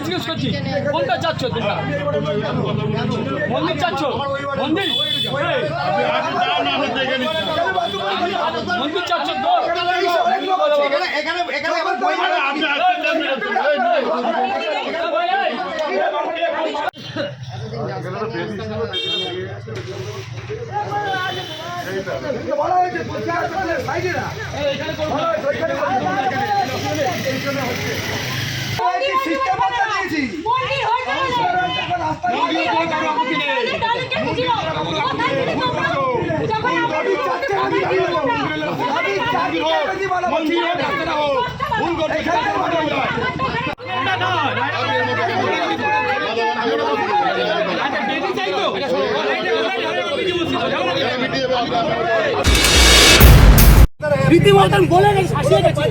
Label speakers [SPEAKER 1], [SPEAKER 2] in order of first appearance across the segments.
[SPEAKER 1] জিজ্ঞেস করছি কোনটা চাচ্ছ তোমরা? মন্দির চাচ্ছ? মন্দির মন্দির চাচ্ছ তো?
[SPEAKER 2] রীতিমতন বলে শাসিয়ে গেছে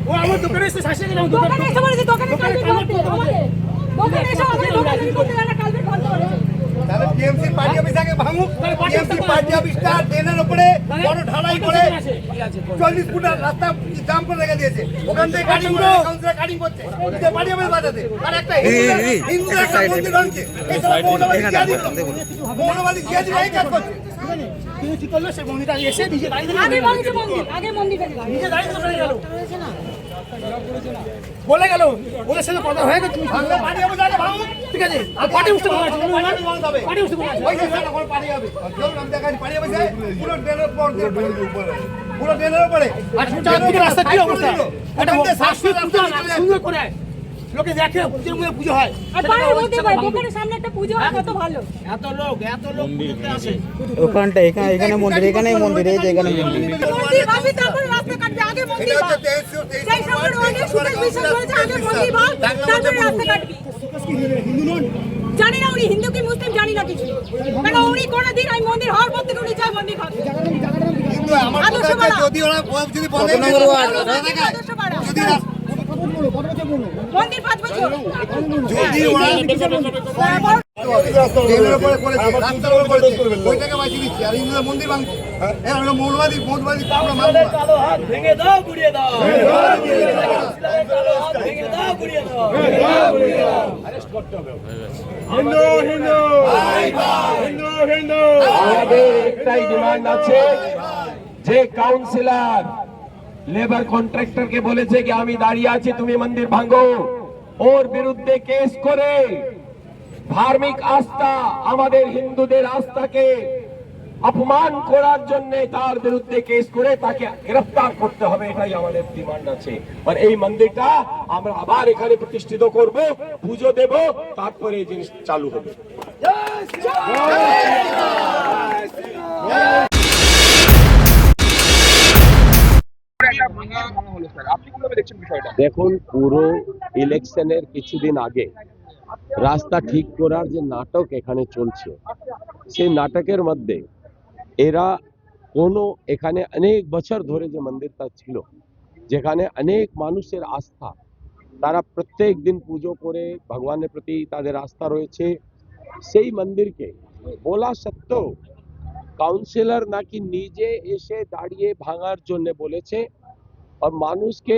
[SPEAKER 2] ও আমার দোকানে এসে শাসিয়ে গেছে দোকানে এসে বলেছে দোকানে এসে আমাদের দোকানে করতে জানা কালকে বন্ধ করেছে
[SPEAKER 3] তাহলে টিএমসি পার্টি অফিস আগে ভাঙুক টিএমসি পার্টি অফিসটা ট্রেনের উপরে বড় ঢালাই করে 40 ফুট রাস্তা জাম করে রেখে দিয়েছে ওখান থেকে গাড়ি গুলো কাউন্সিলর গাড়ি করছে যে পার্টি অফিস বাজাতে আর একটা হিন্দু একটা মন্দির হচ্ছে এই মৌলবাদী জিয়াদি ভাই কাজ করছে
[SPEAKER 2] তিনি কি করলো সে মন্দিরটা এসে নিজে গাড়ি থেকে
[SPEAKER 4] আগে মন্দিরটা
[SPEAKER 2] নিজে গাড়ি থেকে চলে গেল বলে গেল ওদের সাথে কথা হয়ে গেছে
[SPEAKER 3] ভাঙলে পার্টি অফিস আগে ভাঙুক
[SPEAKER 2] ঠিক আছে আর পার্টি উঠতে হবে পার্টি উঠতে হবে
[SPEAKER 3] ওই যে সারা কোন পার্টি অফিস চলুন আমি দেখাই পার্টি অফিসে পুরো ট্রেনের উপর পুরো ট্রেনের উপরে
[SPEAKER 2] আর চারদিকে রাস্তা কি অবস্থা এটা শাস্তি পূজা সুন্দর করে লোকে দেখে পুজোর মধ্যে পুজো হয়
[SPEAKER 4] আর বাইরে বলতে পারে দোকানের সামনে একটা পুজো হয় কত ভালো
[SPEAKER 2] এত লোক পুজোতে আসে
[SPEAKER 5] ওখানটা এখানে মন্দির এখানেই মন্দির এই যে এখানে মন্দির
[SPEAKER 4] মন্দির ভাবি তারপরে রাস্তা কাটবে আগে মন্দির
[SPEAKER 3] এটা
[SPEAKER 4] ভাব
[SPEAKER 3] হচ্ছে
[SPEAKER 4] সেই সময় অনেক সুযোগ বিশেষ হয়েছে আগে মন্দির ভাব তারপরে রাস্তা কাটবি
[SPEAKER 2] হিন্দু নন
[SPEAKER 4] জানি না উনি হিন্দু কি মুসলিম জানি না কিছু কারণ উনি কোনোদিন ওই মন্দির হওয়ার পর থেকে উনি চায় মন্দির ভাবতে
[SPEAKER 3] কিন্তু আমার কথা হচ্ছে যদি ওরা যদি বলে যদি
[SPEAKER 4] মন্দির 5 বছর
[SPEAKER 3] যদি ওরা ট্রেনের উপরে করেছে রাস্তার উপরে করেছে ওইটাকে বাঁচিয়ে দিচ্ছে আর হিন্দুদের মন্দির ভাঙছে হ্যাঁ আমরা মৌলবাদী আমরা মানব না
[SPEAKER 2] কালো হাত ভেঙে দাও গুড়িয়ে দাও কালো হাত ভেঙে দাও গুড়িয়ে দাও অ্যারেস্ট করতে হবে হিন্দু হিন্দু হিন্দু হিন্দু
[SPEAKER 6] আমাদের একটাই ডিমান্ড আছে যে কাউন্সিলর লেবার কন্ট্রাক্টরকে বলেছে কি আমি দাঁড়িয়ে আছি তুমি মন্দির ভাঙো ওর বিরুদ্ধে কেস করে ধার্মিক আস্থা আমাদের হিন্দুদের আস্থাকে অপমান করার জন্য তার বিরুদ্ধে কেস করে তাকে গ্রেফতার করতে হবে এটাই আমাদের ডিমান্ড আছে আর এই মন্দিরটা আমরা আবার এখানে প্রতিষ্ঠিত করব পুজো দেব তারপরে এই জিনিস চালু হবে দেখুন পুরো ইলেকশনের কিছুদিন আগে রাস্তা ঠিক করার যে নাটক এখানে চলছে সেই নাটকের মধ্যে এরা এখানে অনেক বছর ধরে যে মন্দিরটা ছিল যেখানে অনেক মানুষের আস্থা তারা প্রত্যেক দিন পুজো করে ভগবানের প্রতি তাদের আস্থা রয়েছে সেই মন্দিরকে বলা সত্ত্বেও কাউন্সিলর নাকি নিজে এসে দাঁড়িয়ে ভাঙার জন্য বলেছে আর মানুষকে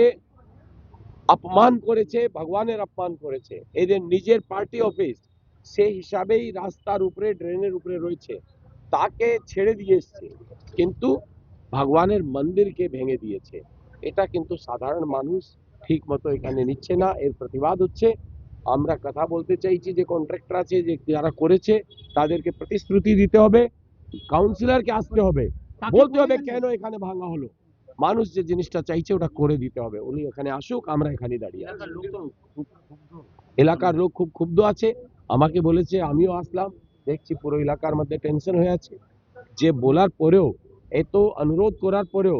[SPEAKER 6] अपमान করেছে ভগবানের अपमान করেছে এদের নিজের পার্টি অফিস সেই হিসাবেই রাস্তার উপরে ড্রেনের উপরে রয়েছে তাকে ছেড়ে দিয়েছে কিন্তু ভগবানের মন্দিরকে ভেঙে দিয়েছে এটা কিন্তু সাধারণ মানুষ ঠিকমতো এখানে নিচ্ছে না এর প্রতিবাদ হচ্ছে আমরা কথা বলতে চাইছি যে কন্ট্রাক্টর আছে যে যারা করেছে তাদেরকে প্রতিশ্রুতি দিতে হবে কাউন্সিলরকে আসতে হবে বলতে হবে কেন এখানে ভাঙা হলো মানুষ যে জিনিসটা চাইছে ওটা করে দিতে হবে উনি এখানে আসুক আমরা এখানে দাঁড়িয়ে আছি এলাকার লোক খুব ক্ষুব্ধ আছে আমাকে বলেছে আমিও আসলাম দেখছি পুরো এলাকার মধ্যে টেনশন হয়ে আছে যে বলার পরেও এত অনুরোধ করার পরেও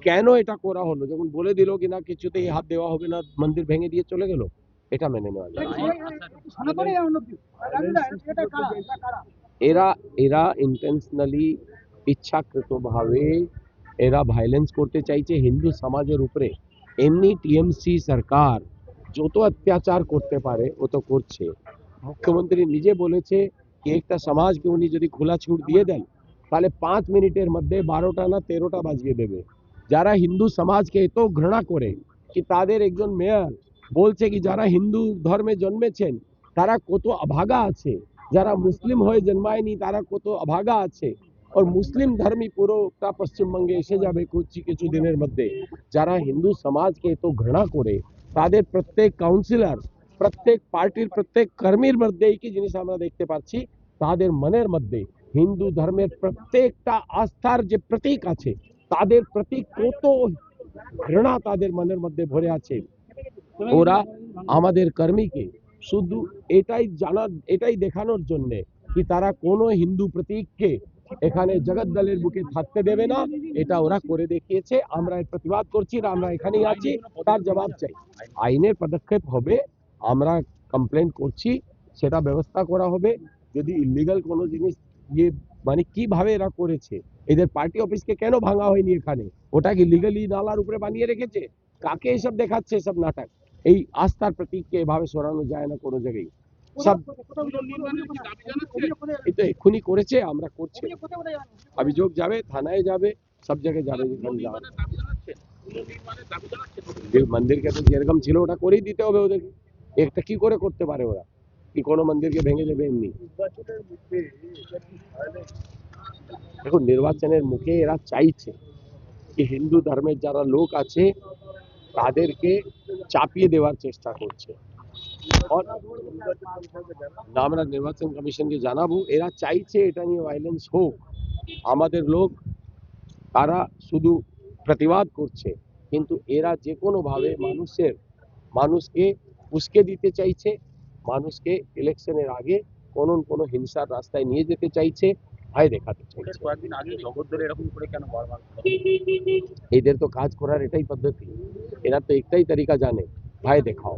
[SPEAKER 6] কেন এটা করা হলো যখন বলে দিল কি না কিছুতেই হাত দেওয়া হবে না মন্দির ভেঙে দিয়ে চলে গেল এটা মেনে নেওয়া যায় এরা এরা ইন্টেনশনালি ইচ্ছাকৃতভাবে এরা ভায়োলেন্স করতে চাইছে হিন্দু সমাজের উপরে এমনি টিএমসি সরকার যত অত্যাচার করতে পারে ও তো করছে মুখ্যমন্ত্রী নিজে বলেছে কি একটা সমাজকে উনি যদি খোলা ছুট দিয়ে দেন তাহলে 5 মিনিটের মধ্যে 12টা না 13টা বাজিয়ে দেবে যারা হিন্দু সমাজকে এত ঘৃণা করে কি তাদের একজন মেয়র বলছে কি যারা হিন্দু ধর্মে জন্মেছেন তারা কত অভাগা আছে, যারা মুসলিম হয়ে জন্মায়নি তারা কত অভাগা আছে। और মুসলিম ধর্মী পুরোটা পশ্চিমবঙ্গে এসে যাবে কিছু দিনের মধ্যে। যারা হিন্দু সমাজকে এত ঘৃণা করে তাদের প্রত্যেক কাউন্সিলর, প্রত্যেক পার্টির প্রত্যেক কর্মীর মধ্যে একই জিনিস আমরা দেখতে পাচ্ছি, তাদের মনের মধ্যে হিন্দু ধর্মের প্রত্যেকটা আস্থার যে প্রতীক আছে তাদের প্রতি কত ঘৃণা তাদের মনের মধ্যে ভরে আছে। ওরা আমাদের কর্মীকে শুধু এটাই দেখানোর জন্য কি তারা কোনো হিন্দু প্রতীককে এখানে জগদ্দলের বুকে থাকতে দেবে না, এটা ওরা করে দেখিয়েছে। আমরা এর প্রতিবাদ করছি, আমরা এখানেই আছি, তার জবাব চাই। আইনের পদক্ষেপ হবে, আমরা কমপ্লেন করছি, সেটা ব্যবস্থা করা হবে। যদি ইলিগাল কোনো জিনিস ইয়ে মানে কিভাবে এরা করেছে, এদের পার্টি অফিসকে কেন ভাঙা হয়নি এখানে, ওটা কি লিগালি নালার উপরে বানিয়ে রেখেছে, কাকে এসব দেখাচ্ছে এসব নাটক। এই আস্থার প্রতীককে এভাবে সরানো যায় না কোনো জায়গায়। সব এটা এক্ষুনি করেছে, আমরা করছি, অভিযোগ যাবে থানায় যাবে, সব জায়গায় যাবে। যেখানে যাবে যে মন্দিরকে তো যেরকম ছিল ওটা করেই দিতে হবে ওদেরকে। একটা কি করে করতে পারে ওরা, কি কোনো মন্দিরকে ভেঙে দেবে এমনি? দেখুন নির্বাচনের মুখে এরা চাইছে কি হিন্দু ধর্মের যারা লোক আছে তাদেরকে চাপিয়ে দেওয়ার চেষ্টা করছে। আমরা নির্বাচন কমিশনকে জানাবো, এরা চাইছে এটা নিয়ে ভায়োলেন্স হোক। আমাদের লোক তারা শুধু প্রতিবাদ করছে, কিন্তু এরা যে কোনো ভাবে মানুষকে উস্কে দিতে চাইছে, মানুষকে ইলেকশনের আগে কোনো হিংসার রাস্তায় নিয়ে যেতে চাইছে, ভয় দেখাতে চাইছে।
[SPEAKER 1] কয়েকদিন আগে জগদ্দলে এরকম করে কেন বারবার
[SPEAKER 6] এদের তো কাজ করার এটাই পদ্ধতি, এরা তো একটাই তরিকা জানে, ভয় দেখাও,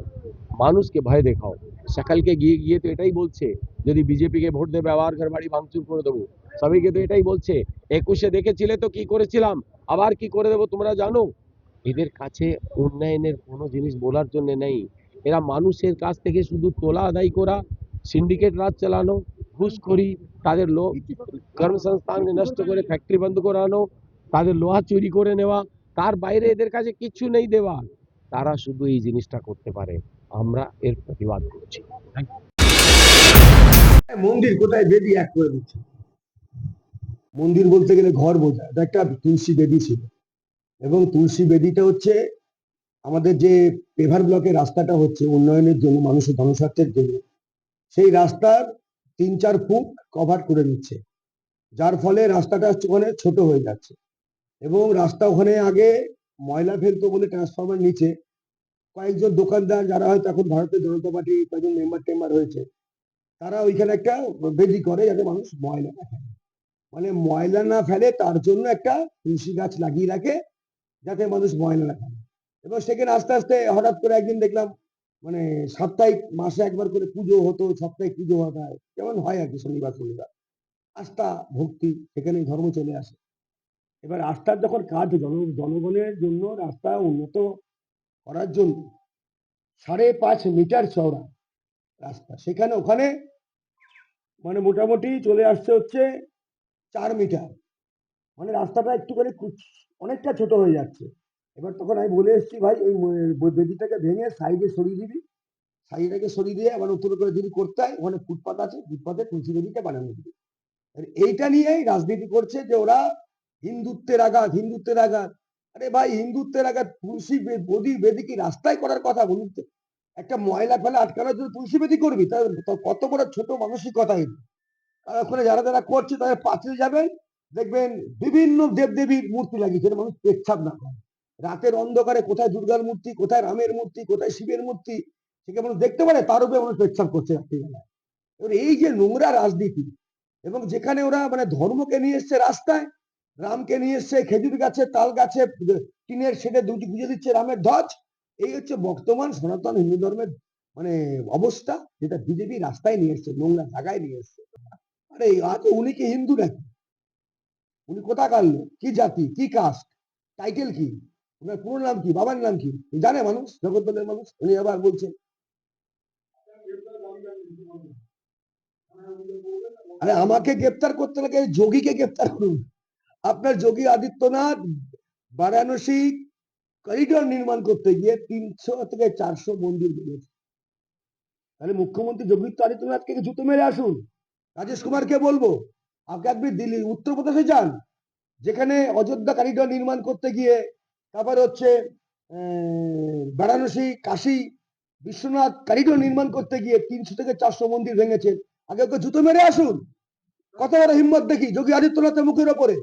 [SPEAKER 6] মানুষকে ভয় দেখাও। সকালকে গিয়ে গিয়ে তো এটাই বলছে যদি বিজেপি কে ভোট দেবে আবার ঘর বাড়ি ভাঙচুর করে দেবো। সবাইকে তো এটাই বলছে, 21-এ দেখেছিলে তো কি করেছিলাম, আবার কি করে দেবো তোমরা জানো। এদের কাছে উন্নয়নের কোনো জিনিস বলার জন্য নেই। এরা মানুষের কাছ থেকে শুধু তোলা আদায় করা, সিন্ডিকেট রাজ চালানো, ঘুষখোরি, তাদের কর্মসংস্থানকে নষ্ট করে ফ্যাক্টরি বন্ধ করানো, তাদের লোহা চুরি করে নেওয়া, তার বাইরে এদের কাছে কিছু নেই দেওয়া। তারা শুধু এই জিনিসটা করতে পারে, আমরা এর প্রতিবাদ করছি।
[SPEAKER 7] মন্দির কোথায় বেদি এক করে দিচ্ছে। মন্দির বলতে গেলে ঘর বোঝায়, এটা একটা তুলসী বেদি ছিল, এবং তুলসী বেদিটা হচ্ছে আমাদের যে পেভার ব্লকের রাস্তাটা হচ্ছে উন্নয়নের জন্য, মানুষের জনস্বার্থের জন্য, সেই রাস্তার 3-4 ফুট কভার করে দিচ্ছে, যার ফলে রাস্তাটা ওখানে ছোট হয়ে যাচ্ছে। এবং রাস্তা ওখানে আগে ময়লা ফেলতো বলে ট্রান্সফরমার নিচে কয়েকজন দোকানদার যারা হয়তো এখন ভারতীয় জনতা পার্টি কয়েকজন মেম্বার হয়েছে, তারা ওইখানে একটা বেদি করে যাতে মানুষ ময়লা না ফেলে, মানে ময়লা না ফেলে তার জন্য একটা তুলসী গাছ লাগিয়ে রাখে যাতে মানুষ ময়লা না ফেলে। এবং সেখানে আস্তে আস্তে হঠাৎ করে একদিন দেখলাম মানে সাপ্তাহিক মাসে একবার করে পুজো হতো, সাপ্তাহিক পুজো হয় যেমন হয় আর কি, শনিবার আস্থা ভক্তি সেখানে ধর্ম চলে আসে। এবার রাস্তার যখন কাজ জনগণের জন্য রাস্তা উন্নত করার জন্য 5.5 মিটার চওড়া রাস্তা, সেখানে ওখানে মানে মোটামুটি চলে আসছে হচ্ছে 4 মিটার, মানে রাস্তাটা একটুখানি অনেকটা ছোট হয়ে যাচ্ছে। এবার তখন আমি বলে এসেছি ভাই ওই বেদিটাকে ভেঙে সাইডে সরিয়ে দিবি, সাইডটাকে সরিয়ে দিয়ে আবার উত্তর করে যদি করতে হয় ওখানে ফুটপাত আছে, ফুটপাতে তুলসী বেদিটা বানানো দিবি। এইটা নিয়েই রাজনীতি করছে যে ওরা হিন্দুত্বের আঘাত। আরে ভাই হিন্দুত্বের আঘাত তুলসী বেদি কি রাস্তায় করার কথা বলুন তো? একটা ময়লা ফেলা আটকানোর জন্য তুলসী বেদি করবি, তার কত বড় ছোট মানসিকতা। ওখানে যারা করছে তাদের পাশে যাবেন, দেখবেন বিভিন্ন দেবদেবীর মূর্তি লাগিয়েছে, মানুষ পেচ্ছাপ না করে। রাতের অন্ধকারে কোথায় দুর্গার মূর্তি, কোথায় রামের মূর্তি, কোথায় শিবের মূর্তি, সেখানে মানুষ দেখতে পারে, তার উপরে মানুষ পেচ্ছাপ করছে রাত্রিবেলায়। এবার এই যে নোংরা রাজনীতি, এবং যেখানে ওরা মানে ধর্মকে নিয়ে এসছে রাস্তায়, রামকে নিয়ে এসছে খেজুর গাছে, তাল গাছে, টিনের শেডে গুঁজে দিচ্ছে রামের ধ্বজ। এই হচ্ছে বর্তমান সনাতন হিন্দু ধর্মের মানে অবস্থা, যেটা বিজেপি রাস্তায় নিয়ে এসছে, নোংরা জায়গায় নিয়ে এসছে। আরে উনি কি হিন্দু নাকি? উনি কোথাকার লোক, কি জাতি, কি কাস্ট, টাইটেল কি, ওনার পুরো নাম কি, বাবার নাম কি জানে মানুষ, জগদ্দলের মানুষ? উনি আবার বলছেন আরে আমাকে গ্রেপ্তার করতে লাগে, যোগীকে গ্রেপ্তার করুন। আপনার যোগী আদিত্যনাথ বারাণসী করিডোর নির্মাণ করতে গিয়ে 300 থেকে 400 মন্দির ভেঙেছে। তাহলে মুখ্যমন্ত্রী যোগী আদিত্যনাথকে জুতো মেরে আসুন। রাজেশ কুমারকে বলবো, আপনি একবার দিল্লি উত্তরপ্রদেশে যান, যেখানে অযোধ্যা করিডোর নির্মাণ করতে গিয়ে, তারপরে হচ্ছে বারাণসী কাশী বিশ্বনাথ করিডোর নির্মাণ করতে গিয়ে 300 থেকে 400 মন্দির ভেঙেছেন। আগে ওকে জুতো মেরে আসুন। কত বড় হিম্মত দেখি যোগী আদিত্যনাথের মুখের ওপরে।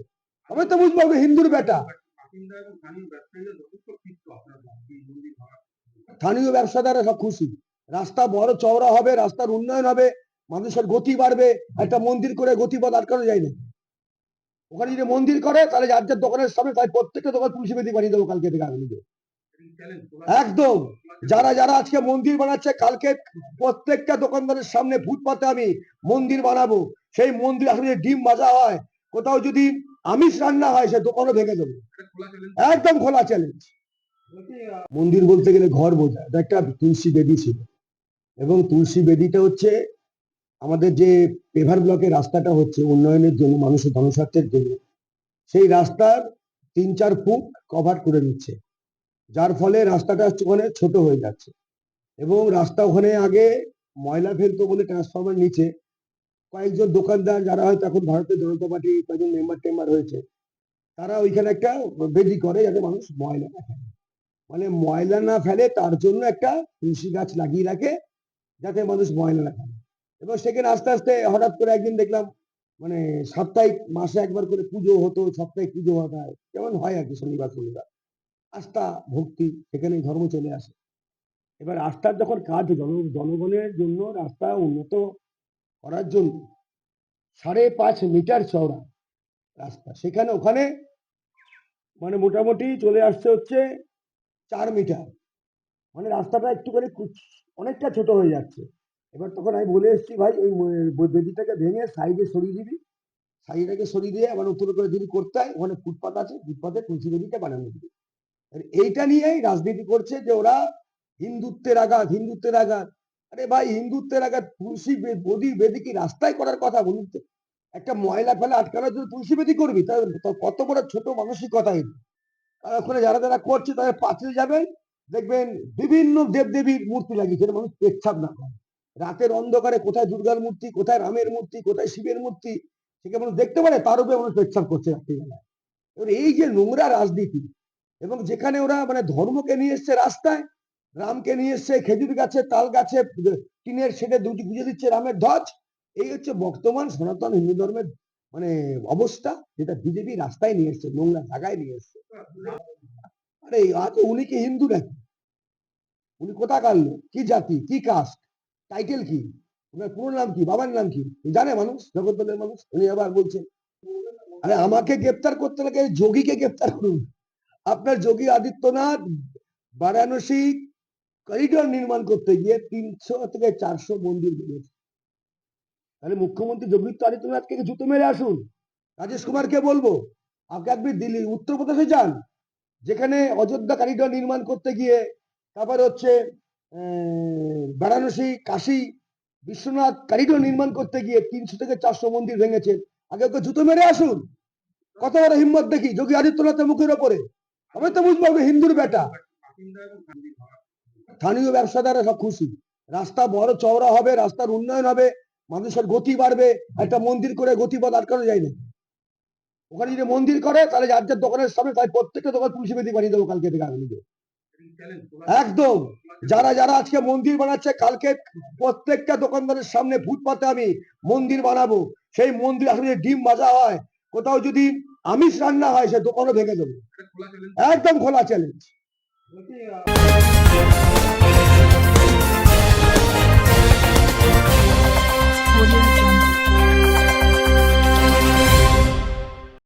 [SPEAKER 7] আমি তো বুঝবো আপনি হিন্দুর বেটা। স্থানীয় ব্যবসাদাররা সব খুশি, রাস্তা বড় চওড়া হবে, রাস্তার উন্নয়ন হবে, মানুষের গতি বাড়বে। একটা মন্দির করে গতিপথ আটকানো যায় না। ওখানে যদি মন্দির করে তাহলে যার যার দোকানের সামনে তাই প্রত্যেকটা দোকান তুলসী বেদি বানিয়ে দেবো কালকে থেকে আগামী দিনে। একদম যারা যারা আজকে মন্দির বানাচ্ছে, কালকে প্রত্যেকটা দোকানদারের সামনে ফুটপাতে আমি মন্দির বানাবো। সেই মন্দির আসলে ডিম ভাজা হয়, কোথাও যদি আমিষ রান্না হয়, সে দোকানও ভেঙে দেবো। একদম খোলা চ্যালেঞ্জ। মন্দির বলতে গেলে ঘর বোঝায়। একটা তুলসী বেদি ছিল, এবং তুলসী বেদিটা হচ্ছে আমাদের যে পেভার ব্লকের রাস্তাটা হচ্ছে উন্নয়নের জন্য, মানুষের জনস্বার্থের জন্য, সেই রাস্তার 3-4 ফুট কভার করে নিচ্ছে, যার ফলে রাস্তাটা ওখানে ছোট হয়ে যাচ্ছে। এবং রাস্তা ওখানে আগে ময়লা ফেলতো বলে ট্রান্সফরমার নিচে কয়েকজন দোকানদার, যারা হয়তো এখন ভারতীয় জনতা পার্টি কয়েকজন মেম্বার হয়েছে, তারা ওইখানে একটা বেদি করে যাতে মানুষ ময়লা না ফেলে। মানে ময়লা না ফেলে তার জন্য একটা তুলসী গাছ লাগিয়ে রাখে, যাতে মানুষ ময়লা না ফেলে। এবং সেখানে আস্তে আস্তে হঠাৎ করে একদিন দেখলাম, মানে সাপ্তাহিক মাসে একবার করে পুজো হতো, সাপ্তাহিক পুজো হয়, যেমন হয় আর কি, শনিবার আস্থা ভক্তি, সেখানে ধর্ম চলে আসে। এবার রাস্তার যখন কাজ জনগণের জন্য রাস্তা উন্নত করার জন্য 5.5 মিটার চওড়া রাস্তা, সেখানে ওখানে মানে মোটামুটি চলে আসছে হচ্ছে 4 মিটার। মানে রাস্তাটা একটুখানি অনেকটা ছোট হয়ে যাচ্ছে। এবার তখন আমি বলে এসেছি, ভাই ওই বেদিটাকে ভেঙে সাইডে সরিয়ে দিবি, সাইডটাকে সরিয়ে দিয়ে আবার উত্তর করে যদি করতে হয়, ওখানে ফুটপাত আছে, ফুটপাতে তুলসী বেদিটা বানানো দিবি। এইটা নিয়েই রাজনীতি করছে যে ওরা হিন্দুত্বের আঘাত। আরে ভাই, হিন্দুত্বের আঘাত তুলসী বেদি কি রাস্তায় করার কথা বলুন তো? একটা ময়লা ফেলা আটকানোর জন্য তুলসী বেদি করবি? তাহলে কত বড় ছোট মানসিকতা এটা। আর ওখানে যারা যারা করছে তাদের পাশে যাবেন, দেখবেন বিভিন্ন দেবদেবীর মূর্তি লাগিয়েছে, মানুষ পেচ্ছাপ না করে। রাতের অন্ধকারে কোথায় দুর্গার মূর্তি, কোথায় রামের মূর্তি, কোথায় শিবের মূর্তি, সেটা মানুষ দেখতে পারে, তার উপরে মানুষ পেচ্ছাপ করছে রাত্রিবেলায়। এবার এই যে নোংরা রাজনীতি, এবং যেখানে ওরা মানে ধর্মকে নিয়ে এসছে রাস্তায়, রামকে নিয়ে এসছে খেজুর গাছে, তাল গাছে, টিনের শেডে গুঁজে দিচ্ছে রামের ধ্বজ। এই হচ্ছে বর্তমান সনাতন হিন্দু ধর্মের মানে অবস্থা, যেটা বিজেপি রাস্তায় নিয়ে এসছে, নোংরা জায়গায় নিয়ে এসছে। আরে আজ উনি কি হিন্দু নাকি? উনি কোথাকার লোক, কি জাতি, কি কাস্ট, টাইটেল কি, ওনার পুরো নাম কি, বাবার নাম কি জানে মানুষ, জগৎবলের মানুষ? উনি আবার বলছেন আরে আমাকে গ্রেপ্তার করতে লাগে, যোগীকে গ্রেপ্তার করুন। আপনার যোগী আদিত্যনাথ বারাণসী করিডোর নির্মাণ করতে গিয়ে 300 থেকে 400 মন্দির ভেঙেছে। তাহলে মুখ্যমন্ত্রী যোগী আদিত্যনাথকে জুতো মেরে আসুন। রাজেশ কুমারকে বলবো, আপনি একবার দিল্লি উত্তরপ্রদেশে যান, যেখানে অযোধ্যা করিডোর নির্মাণ করতে গিয়ে, তারপরে হচ্ছে বারাণসী কাশী বিশ্বনাথ করিডোর নির্মাণ করতে গিয়ে 300 থেকে 400 মন্দির ভেঙেছেন। আগে ওকে জুতো মেরে আসুন। কত বড় হিম্মত দেখি যোগী আদিত্যনাথের মুখের ওপরে। আমি তো বুঝবো আপনি হিন্দুর বেটা। স্থানীয় ব্যবসাদাররা সব খুশি, রাস্তা বড় চওড়া হবে, রাস্তার উন্নয়ন হবে, মানুষের গতি বাড়বে। একটা মন্দির করে গতিপথ আটকানো যায় না। ওখানে যদি মন্দির করে তাহলে যার যার দোকানের সামনে তাই প্রত্যেকটা দোকান তুলসী বেদি বানিয়ে দেবো কালকে থেকে আগামী দিনে। একদম যারা যারা আজকে মন্দির বানাচ্ছে, কালকে প্রত্যেকটা দোকানদারের সামনে ফুটপাতে আমি মন্দির বানাবো। সেই মন্দির আসলে ডিম ভাজা হয়, কোথাও যদি আমিষ রান্না হয়, সে দোকানও ভেঙে দেবো। একদম খোলা চ্যালেঞ্জ।